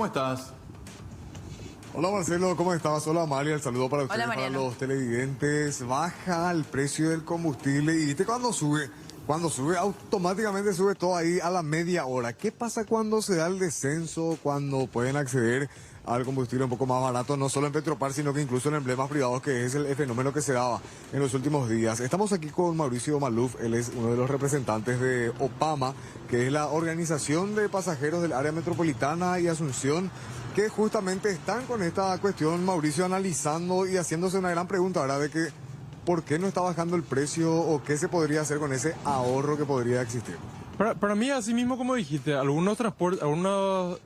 ¿cómo estás? Hola Marcelo, ¿cómo estás? Hola Amalia, el saludo para ustedes, Hola, para Mariano. los televidentes. Baja el precio del combustible y viste cuando sube automáticamente sube todo ahí a la media hora. ¿Qué pasa cuando se da el descenso, cuando pueden acceder al combustible un poco más barato, no solo en Petropar, sino que incluso en emblemas privados, que es el fenómeno que se daba en los últimos días? Estamos aquí con Mauricio Maluf, él es uno de los representantes de OPAMA, que es la organización de pasajeros del área metropolitana y Asunción, que justamente están con esta cuestión, Mauricio, analizando y haciéndose una gran pregunta, ¿verdad? De que ¿por qué no está bajando el precio o qué se podría hacer con ese ahorro que podría existir? Para mí, así mismo como dijiste, algunas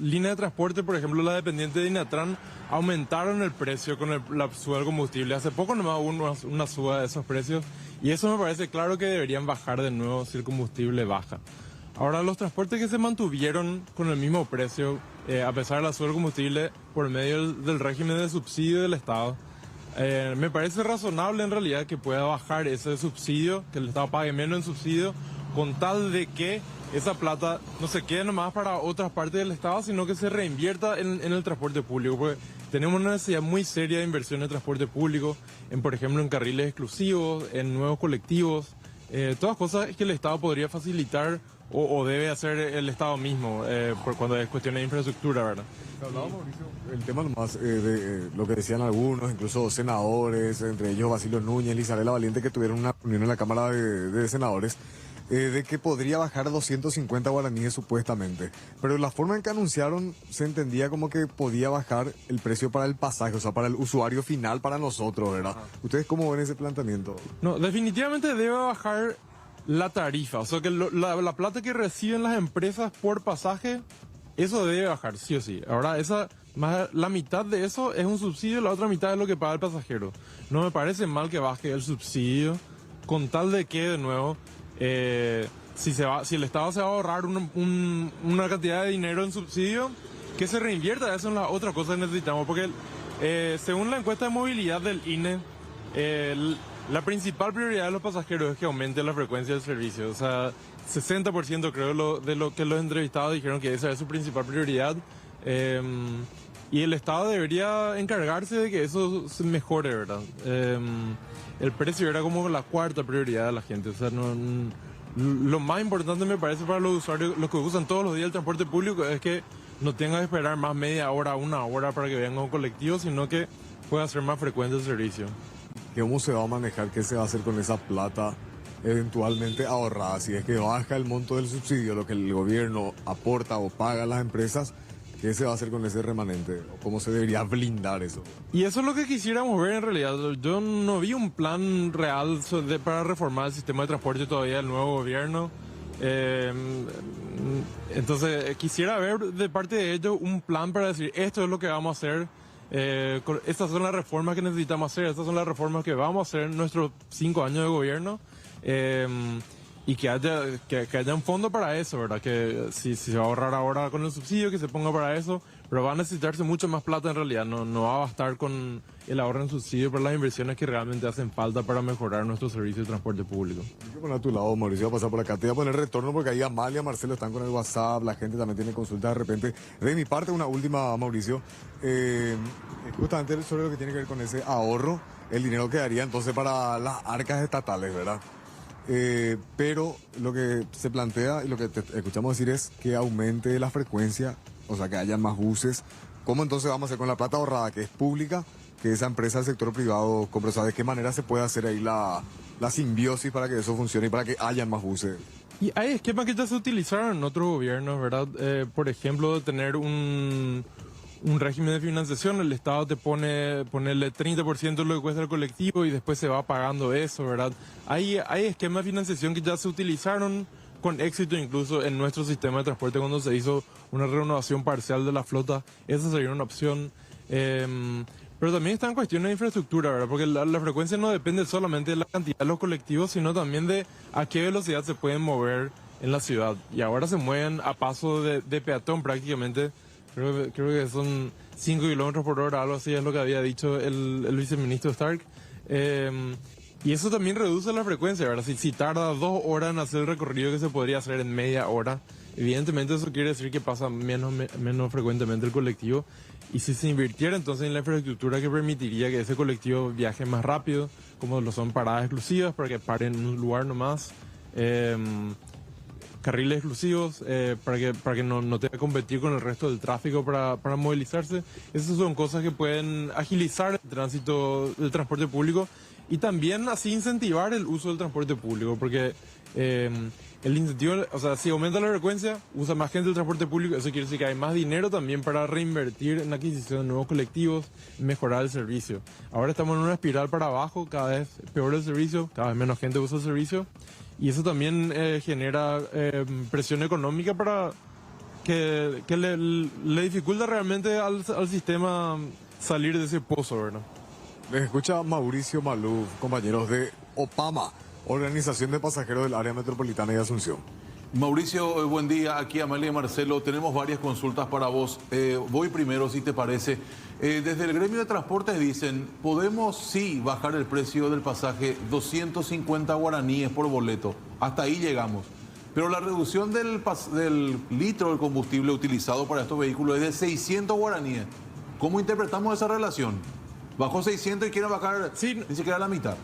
líneas de transporte, por ejemplo la dependiente de Inatran, aumentaron el precio con la suba del combustible. Hace poco nomás hubo una suba de esos precios y eso me parece claro que deberían bajar de nuevo si el combustible baja. Ahora, los transportes que se mantuvieron con el mismo precio, a pesar de la suba del combustible, por medio del régimen de subsidio del Estado, me parece razonable en realidad que pueda bajar ese subsidio, que el Estado pague menos en subsidio, con tal de que esa plata no se quede nomás para otras partes del Estado, sino que se reinvierta en el transporte público. Porque tenemos una necesidad muy seria de inversión en transporte público, por ejemplo, en carriles exclusivos, en nuevos colectivos, todas cosas que el Estado podría facilitar o debe hacer el Estado mismo, por cuando es cuestión de infraestructura, ¿verdad? Hablaba, Mauricio, el tema nomás de lo que decían algunos, incluso senadores, entre ellos Basilio Núñez y Isabela Valiente, que tuvieron una reunión en la Cámara de Senadores, de que podría bajar 250 guaraníes supuestamente. Pero la forma en que anunciaron se entendía como que podía bajar el precio para el pasaje, o sea, para el usuario final, para nosotros, ¿verdad? ¿Ustedes cómo ven ese planteamiento? No, definitivamente debe bajar la tarifa, o sea que la plata que reciben las empresas por pasaje, eso debe bajar, sí o sí. Ahora, la mitad de eso es un subsidio, la otra mitad es lo que paga el pasajero. No me parece mal que baje el subsidio, con tal de que, de nuevo, si el Estado se va a ahorrar una cantidad de dinero en subsidio, que se reinvierta eso en la otra cosa que necesitamos. Porque según la encuesta de movilidad del INE, la principal prioridad de los pasajeros es que aumente la frecuencia del servicio. O sea, 60% creo de lo que los entrevistados dijeron que esa es su principal prioridad. Y el Estado debería encargarse de que eso se mejore, ¿verdad? El precio era como la cuarta prioridad de la gente. O sea, lo más importante me parece para los usuarios, los que usan todos los días el transporte público, es que no tengan que esperar más media hora, una hora para que venga un colectivo, sino que pueda ser más frecuente el servicio. ¿Cómo se va a manejar? ¿Qué se va a hacer con esa plata eventualmente ahorrada? Si es que baja el monto del subsidio, lo que el gobierno aporta o paga a las empresas, ¿qué se va a hacer con ese remanente? ¿O cómo se debería blindar eso? Y eso es lo que quisiéramos ver en realidad. Yo no vi un plan real para reformar el sistema de transporte todavía del nuevo gobierno. Entonces, quisiera ver de parte de ellos un plan para decir, esto es lo que vamos a hacer. Estas son las reformas que necesitamos hacer, estas son las reformas que vamos a hacer en nuestros 5 años de gobierno, y que haya un fondo para eso, ¿verdad? Que si se va a ahorrar ahora con el subsidio, que se ponga para eso, pero va a necesitarse mucho más plata en realidad, no va a bastar con el ahorro en subsidio para las inversiones que realmente hacen falta para mejorar nuestro servicio de transporte público. Hay que poner a tu lado, Mauricio, voy a pasar por acá. Te voy a poner retorno porque ahí Amalia, Marcelo están con el WhatsApp, la gente también tiene consultas de repente. De mi parte, una última, Mauricio, justamente sobre lo que tiene que ver con ese ahorro, el dinero quedaría entonces para las arcas estatales, ¿verdad? Pero lo que se plantea y lo que te escuchamos decir es que aumente la frecuencia, o sea, que haya más buses. ¿Cómo entonces vamos a hacer con la plata ahorrada, que es pública, que esa empresa del sector privado compra? O sea, ¿de qué manera se puede hacer ahí la simbiosis para que eso funcione y para que haya más buses? Y hay esquemas que ya se utilizaron en otros gobiernos, ¿verdad? Por ejemplo, tener un régimen de financiación, el Estado te ponerle 30% de lo que cuesta el colectivo y después se va pagando eso, ¿verdad? Hay esquemas de financiación que ya se utilizaron con éxito incluso en nuestro sistema de transporte cuando se hizo una renovación parcial de la flota. Esa sería una opción. Pero también está en cuestiones de infraestructura, ¿verdad? Porque la frecuencia no depende solamente de la cantidad de los colectivos, sino también de a qué velocidad se pueden mover en la ciudad. Y ahora se mueven a paso de peatón prácticamente. Creo que son 5 kilómetros por hora, algo así es lo que había dicho el viceministro Stark. Y eso también reduce la frecuencia, ¿verdad? Si tarda 2 horas en hacer el recorrido que se podría hacer en media hora, evidentemente eso quiere decir que pasa menos frecuentemente el colectivo. Y si se invirtiera entonces en la infraestructura que permitiría que ese colectivo viaje más rápido, como lo son paradas exclusivas para que paren en un lugar nomás, carriles exclusivos para que no tenga que competir con el resto del tráfico para movilizarse. Esas son cosas que pueden agilizar el tránsito del transporte público y también así incentivar el uso del transporte público, porque el incentivo, o sea, si aumenta la frecuencia, usa más gente el transporte público, eso quiere decir que hay más dinero también para reinvertir en la adquisición de nuevos colectivos, mejorar el servicio. Ahora estamos en una espiral para abajo, cada vez peor el servicio, cada vez menos gente usa el servicio, y eso también genera presión económica para que le dificulta realmente al sistema salir de ese pozo, ¿verdad? Les escucha Mauricio Maluf, compañeros de OPAMA, Organización de Pasajeros del Área Metropolitana de Asunción. Mauricio, buen día. Aquí Amalia y Marcelo, tenemos varias consultas para vos. Voy primero, si te parece. Desde el gremio de transportes dicen, podemos sí bajar el precio del pasaje 250 guaraníes por boleto. Hasta ahí llegamos. Pero la reducción del litro del combustible utilizado para estos vehículos es de 600 guaraníes. ¿Cómo interpretamos esa relación? Bajó 600 y quieren bajar ni siquiera la mitad.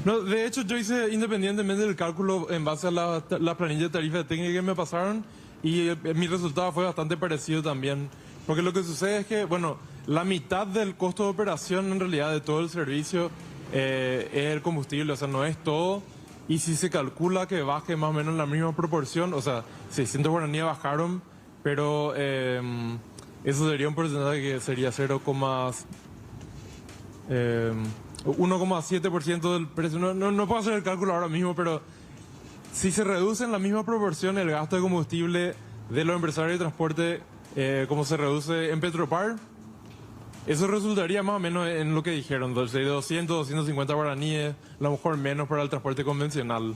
No, de hecho, yo hice independientemente del cálculo en base a la planilla de tarifa técnica que me pasaron y mi resultado fue bastante parecido también. Porque lo que sucede es que, bueno, la mitad del costo de operación en realidad de todo el servicio es el combustible, o sea, no es todo. Y si se calcula que baje más o menos en la misma proporción, o sea, 600 guaraníes bajaron, pero eso sería un porcentaje que sería 1,7% del precio. No puedo hacer el cálculo ahora mismo, pero si se reduce en la misma proporción el gasto de combustible de los empresarios de transporte como se reduce en Petropar, eso resultaría más o menos en lo que dijeron, de 250 guaraníes, a lo mejor menos para el transporte convencional.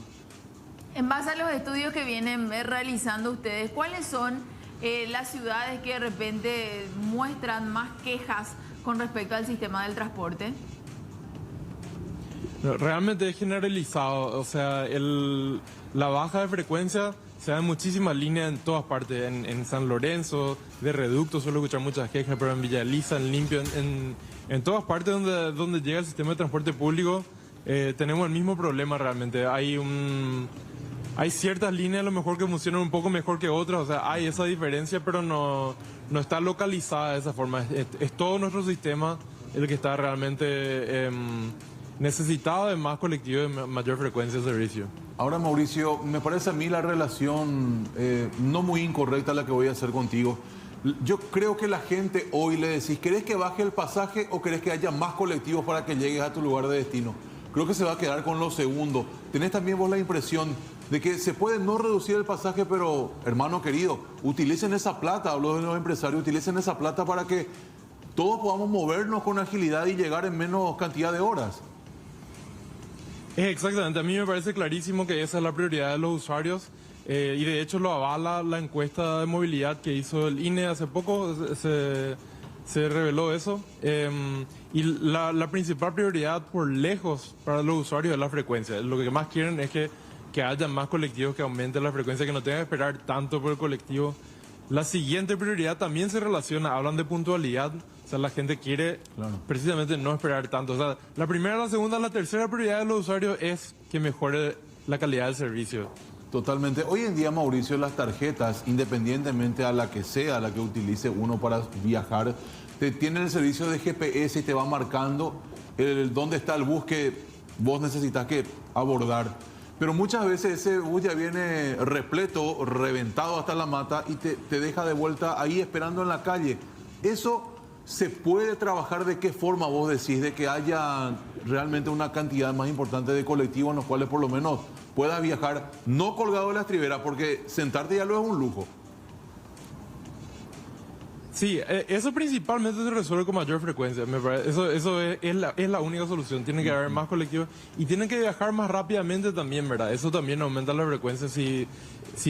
En base a los estudios que vienen realizando ustedes, ¿cuáles son las ciudades que de repente muestran más quejas con respecto al sistema del transporte? Realmente es generalizado, o sea, la baja de frecuencia se da en muchísimas líneas en todas partes, en San Lorenzo, de Reducto, suelo escuchar muchas quejas, pero en Villa Elisa, en Limpio, en todas partes donde llega el sistema de transporte público, tenemos el mismo problema realmente. Hay ciertas líneas a lo mejor que funcionan un poco mejor que otras, o sea, hay esa diferencia, pero no está localizada de esa forma. Es todo nuestro sistema el que está realmente necesitado de más colectivos de mayor frecuencia de servicio. Ahora, Mauricio, me parece a mí la relación no muy incorrecta la que voy a hacer contigo. Yo creo que la gente hoy le decís, ¿querés que baje el pasaje o querés que haya más colectivos para que llegues a tu lugar de destino? Creo que se va a quedar con lo segundo. ¿Tenés también vos la impresión de que se puede no reducir el pasaje, pero, hermano querido, utilicen esa plata, hablo de los empresarios, utilicen esa plata para que todos podamos movernos con agilidad y llegar en menos cantidad de horas? Exactamente, a mí me parece clarísimo que esa es la prioridad de los usuarios y de hecho lo avala la encuesta de movilidad que hizo el INE hace poco, se reveló eso. Y la principal prioridad por lejos para los usuarios es la frecuencia. Lo que más quieren es que haya más colectivos, que aumente la frecuencia, que no tengan que esperar tanto por el colectivo. La siguiente prioridad también se relaciona, hablan de puntualidad. O sea, la gente quiere precisamente no esperar tanto. O sea, la primera, la segunda, la tercera prioridad de los usuarios es que mejore la calidad del servicio. Totalmente. Hoy en día, Mauricio, las tarjetas, independientemente a la que sea, la que utilice uno para viajar, te tienen el servicio de GPS y te va marcando dónde está el bus que vos necesitas que abordar. Pero muchas veces ese bus ya viene repleto, reventado hasta la mata y te deja de vuelta ahí esperando en la calle. Eso se puede trabajar. ¿De qué forma vos decís de que haya realmente una cantidad más importante de colectivos en los cuales por lo menos puedas viajar no colgado de la estribera, porque sentarte ya lo es un lujo? Sí, eso principalmente se resuelve con mayor frecuencia. Me parece, eso es la única solución. Tiene que haber más colectivos y tienen que viajar más rápidamente también, ¿verdad? Eso también aumenta la frecuencia si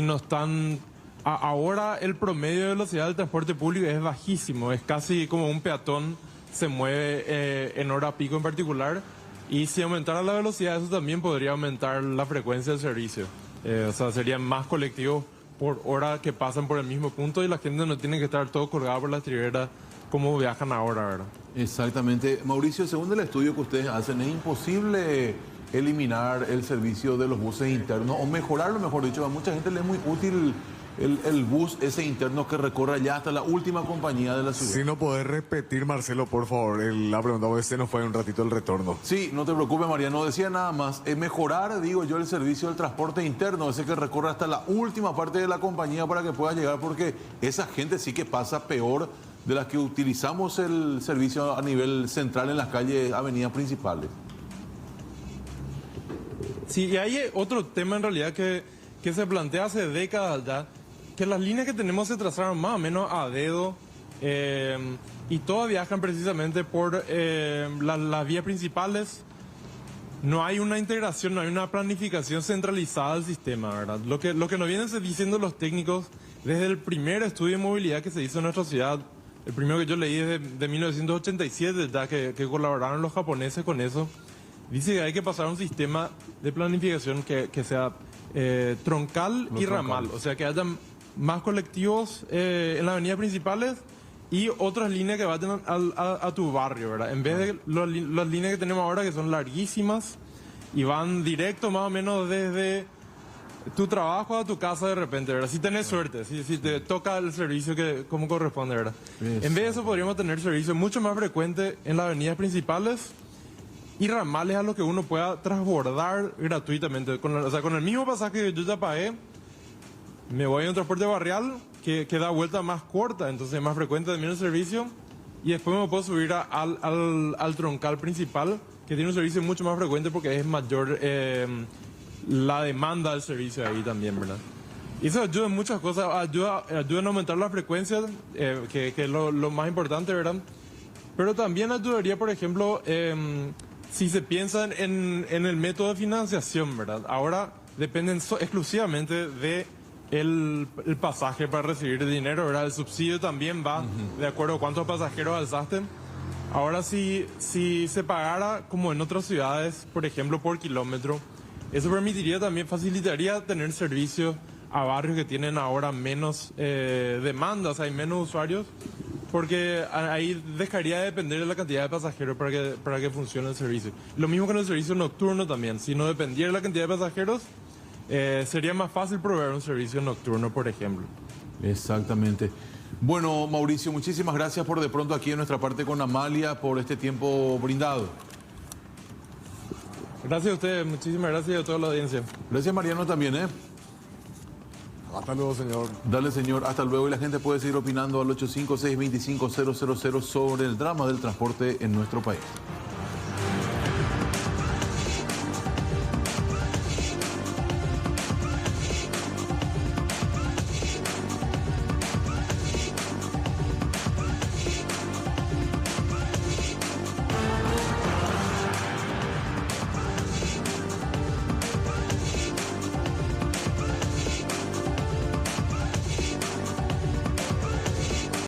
no están... Ahora el promedio de velocidad del transporte público es bajísimo, es casi como un peatón se mueve en hora pico en particular, y si aumentara la velocidad eso también podría aumentar la frecuencia del servicio. O sea, serían más colectivos por hora que pasan por el mismo punto y la gente no tiene que estar todo colgada por la estribera como viajan ahora, ¿verdad? Exactamente. Mauricio, según el estudio que ustedes hacen, es imposible eliminar el servicio de los buses internos o mejorarlo, mejor dicho. A mucha gente le es muy útil el bus ese interno que recorre ya hasta la última compañía de la ciudad. Si no podés repetir, Marcelo, por favor, la pregunta, porque se nos fue un ratito el retorno. Sí, no te preocupes, María, no decía nada más. Mejorar, digo yo, el servicio del transporte interno, ese que recorre hasta la última parte de la compañía para que pueda llegar, porque esa gente sí que pasa peor de las que utilizamos el servicio a nivel central en las calles, avenidas principales. Sí, y hay otro tema en realidad que se plantea hace décadas ya, que las líneas que tenemos se trazaron más o menos a dedo y todas viajan precisamente por las vías principales. No hay una integración, no hay una planificación centralizada del sistema, ¿verdad? Lo que nos vienen diciendo los técnicos desde el primer estudio de movilidad que se hizo en nuestra ciudad, el primero que yo leí es de 1987, ya que colaboraron los japoneses con eso, dice que hay que pasar a un sistema de planificación que sea troncal y ramal, o sea que hayan más colectivos en las avenidas principales y otras líneas que vayan a tu barrio, ¿verdad? En vez de las líneas que tenemos ahora que son larguísimas y van directo más o menos desde tu trabajo a tu casa de repente, ¿verdad? Si tenés suerte, si te toca el servicio que como corresponde, ¿verdad? En vez de eso podríamos tener servicios mucho más frecuentes en las avenidas principales y ramales a los que uno pueda transbordar gratuitamente. O sea, con el mismo pasaje que yo ya pagué, me voy en un transporte barrial que da vuelta más corta, entonces más frecuente también el servicio, y después me puedo subir al troncal principal, que tiene un servicio mucho más frecuente porque es mayor la demanda del servicio ahí también, ¿verdad? Y eso ayuda en muchas cosas, ayuda a aumentar la frecuencia, que es lo más importante, ¿verdad? Pero también ayudaría, por ejemplo, si se piensa en el método de financiación, ¿verdad? Ahora dependen exclusivamente de el pasaje para recibir el dinero, ¿verdad? El subsidio también va de acuerdo a cuántos pasajeros alzaste. Ahora si se pagara como en otras ciudades, por ejemplo, por kilómetro, eso permitiría también, facilitaría tener servicios a barrios que tienen ahora menos demandas, hay menos usuarios, porque ahí dejaría de depender de la cantidad de pasajeros para que funcione el servicio. Lo mismo con el servicio nocturno también, si no dependiera de la cantidad de pasajeros, sería más fácil proveer un servicio nocturno, por ejemplo. Exactamente. Bueno, Mauricio, muchísimas gracias por de pronto aquí en nuestra parte con Amalia, por este tiempo brindado. Gracias a ustedes, muchísimas gracias a toda la audiencia. Gracias, Mariano, también, ¿eh? Hasta luego, señor. Dale, señor, hasta luego. Y la gente puede seguir opinando al 856-2500 sobre el drama del transporte en nuestro país.